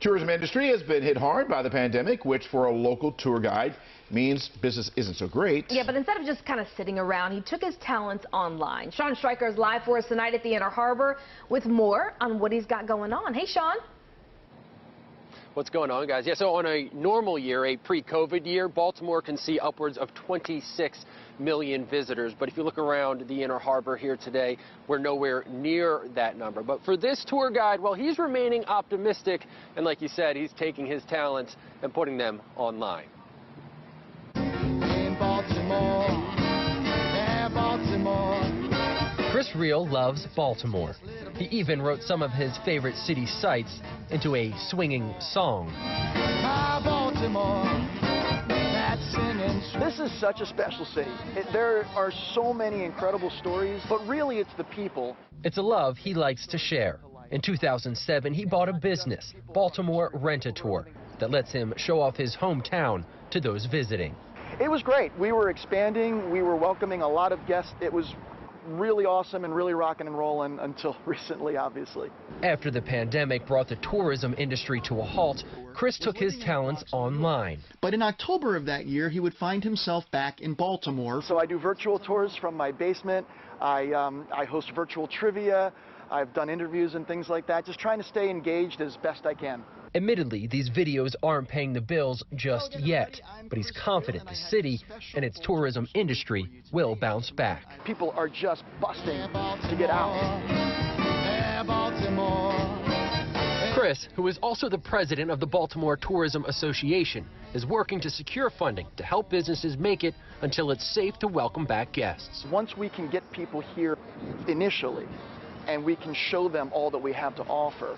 Tourism industry has been hit hard by the pandemic, which for a local tour guide means business isn't so great. Yeah, but instead of just kind of sitting around, he took his talents online. Sean Stryker is live for us tonight at the Inner Harbor with more on what he's got going on. Hey, Sean. What's going on, guys? Yeah, so on a normal year, a pre-COVID year, Baltimore can see upwards of 26 million visitors. But if you look around the Inner Harbor here today, we're nowhere near that number. But for this tour guide, well, he's remaining optimistic. And like you said, he's taking his talents and putting them online. In Baltimore, yeah, Baltimore. Chris Reel loves Baltimore. He even wrote some of his favorite city sights into a swinging song. My Baltimore, that singing. This is such a special city. There are so many incredible stories, but really it's the people. It's a love he likes to share. In 2007, he bought a business, Baltimore Rent-A-Tour, that lets him show off his hometown to those visiting. It was great. We were expanding. We were welcoming a lot of guests. It was really awesome and really rocking and rolling until recently, obviously. After the pandemic brought the tourism industry to a halt, Chris took his talents online. But in October of that year, he would find himself back in Baltimore. So I do virtual tours from my basement. I host virtual trivia. I've done interviews and things like that, just trying to stay engaged as best I can. Admittedly, these videos aren't paying the bills just yet, but he's confident the city and its tourism industry will bounce back. People are just busting to get out. Chris, who is also the president of the Baltimore Tourism Association, is working to secure funding to help businesses make it until it's safe to welcome back guests. Once we can get people here initially, and we can show them all that we have to offer,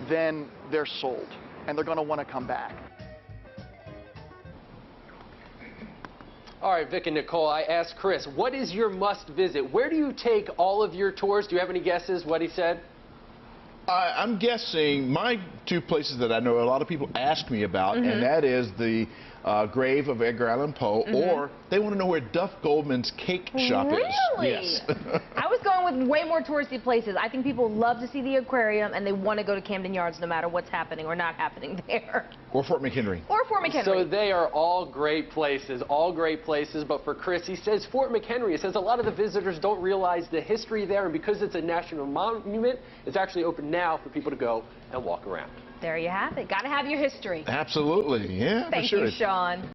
then they're sold, and they're going to want to come back. All right, Vic and Nicole, I asked Chris, what is your must visit? Where do you take all of your tours? Do you have any guesses what he said? I'm guessing my two places that I know a lot of people ask me about, and that is the grave of Edgar Allan Poe, or they want to know where Duff Goldman's cake shop is. Really? Yes. I was going with way more touristy places. I think people love to see the aquarium, and they want to go to Camden Yards no matter what's happening or not happening there. Or Fort McHenry. Or Fort McHenry. So they are all great places, but for Chris, he says Fort McHenry. He says a lot of the visitors don't realize the history there, and because it's a national monument, it's actually open now for people to go and walk around. There you have it. Got to have your history. Absolutely. Yeah, Thank for sure. you, Sean.